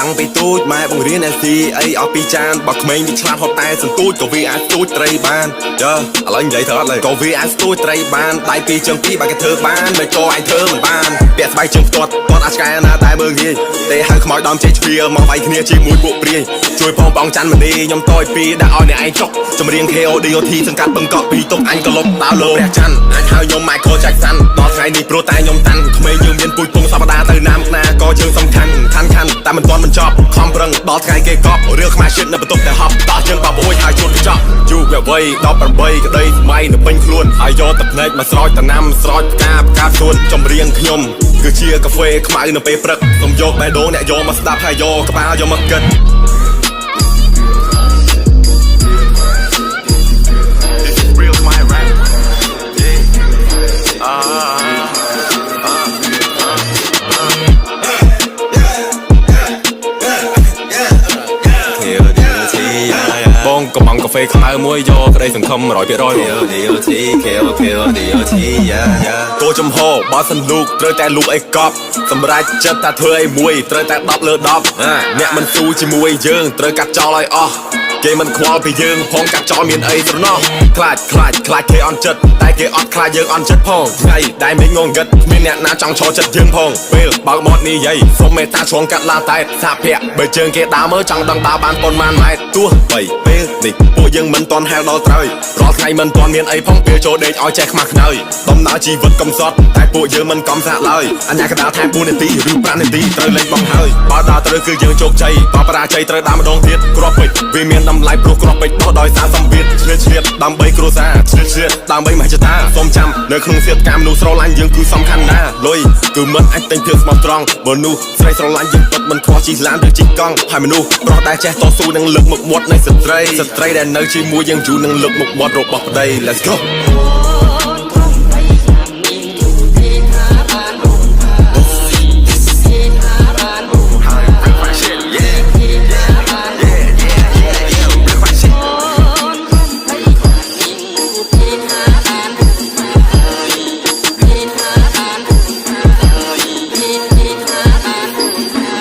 តាំងពីទូចម៉ែបង្រៀនអ្នកស៊ីអីឲ្យពីចានបើក្មេងវាឆ្លាតហត់តែសន្ទូចក៏វាអាចទូចត្រីបានឥឡូវនិយាយទៅអត់ឡើយក៏វាអាចទូចត្រីបានដៃពីរជើងពីរបើគេធ្វើបានមិនក៏ឯងធ្វើមិនបានពាក់ស្បែកជើងផ្ទាត់អាចឆ្កែណាតែមើងងាយទេហៅខ្មោចដំជ័យជ្វាមកវាយគ្នាជាមួយពួកព្រាយជួយផងបងច័ន្ទមនីខ្ញុំតយពីដាក់ឲ្យអ្នកឯងចុកចម្រៀង KODOT សង្កាត់បឹងកក់ពីទុកអញក៏លុបដើរលើព្រះច័ន្ទអាចហៅខ្ញុំ Michael Jackson ដល់ថ្ងៃនេះព្រោះតែខ្ញុំតាន់ក្មេងយើងមានពូជពងសប្តាហ៍ទៅណាមកណាក៏យើងសំខាន់តែមិនទាន់បញ្ចប់ខំប្រឹងដល់ថ្ងៃគេកប់រឿងខ្មែរជាតិនៅបន្ទប់តែហប់តោះយើងបបអួយហើយជួតកញ្ចក់យូរវ័យ18ក្តីស្មៃនៅពេញខ្លួនហើយយកទឹកភ្នែកមកស្រោចតំណាំស្រោចផ្កាសួនចម្រៀងខ្ញុំគឺជាកាហ្វេខ្មៅនៅពេលព្រឹកខ្ញុំយកបេះដូងអ្នកយកមកស្ដាប់ហើយយកក្បាលយកមកគិតបងកំងកាហ្វេខ្មៅមួយយកក្តីសង្ឃឹម 100% KODOT តួចំហបើសិនលូកត្រូវតែលូកអីកប់សម្រាប់ចិត្តថាធ្វើអីមួយត្រូវតែ10 លើ 10អ្នកមិនស៊ូជាមួយយើងត្រូវកាត់ចោលឲ្យអស់គេមិនខ្វល់ពីយើងផងកាត់ចោលមានអីស្រណោះខ្លាចគេអន់ចិត្តតែគេអត់ខ្លាចយើងអន់ចិត្តផងថ្ងៃដែលមានងងឹតមានអ្នកណាចង់ឈរចិត្តយើងផងពេលបើកមាត់និយាយសូមមេត្តាឆ្លងកាត់ឡាតែសាភ័ក្របើជើងគេដើរមើលចង់ដឹងដើរបានប៉ុន្មានម៉ែត្រទោះបីពេលនេះពួកយើងមិនទាន់ហែលដល់ត្រូវរាល់ថ្ងៃមិនទាន់មានអីផងពេលចូលដេកឲ្យចេះខ្មាស់ខ្នើយដំណើរជីវិតកំសត់តែពួកយើងមិនកំសាកឡើយអញ្ញាកដាថែម4នាទីឬ5នាទីត្រូវលេងបងហើយបើដើរត្រូវគឺយើងជោគជ័យបើបរាជ័យត្រូវដើរម្ដងទៀតគ្រាប់ពេជ្រវាមានតម្លៃព្រោះគ្រាប់ពេជ្រដោះដោយសារសម្ពាធឆ្លៀតដើម្បីគ្រួសារឆ្លៀតដើម្បីមហិច្ឆតាសូមចាំនៅក្នុងសៀតកម្មមនុស្សស្រឡាញ់យើងគឺសំខាន់ណាស់លុយគឺមិនអាចទិញភាពស្មោះត្រង់បើនោះស្រីស្រឡាញ់យើងពិតមិនខ្វល់ជិះឡានឬជិះកង់ហើយមនុស្សប្រុសដែលចេះតស៊ូនឹងលើកមុខមាត់នៃស្ត្រីដែលនៅជាមួយយើងយូរនឹងលើកមុខមាត់របស់ប្តី Let's go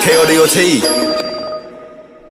KODOT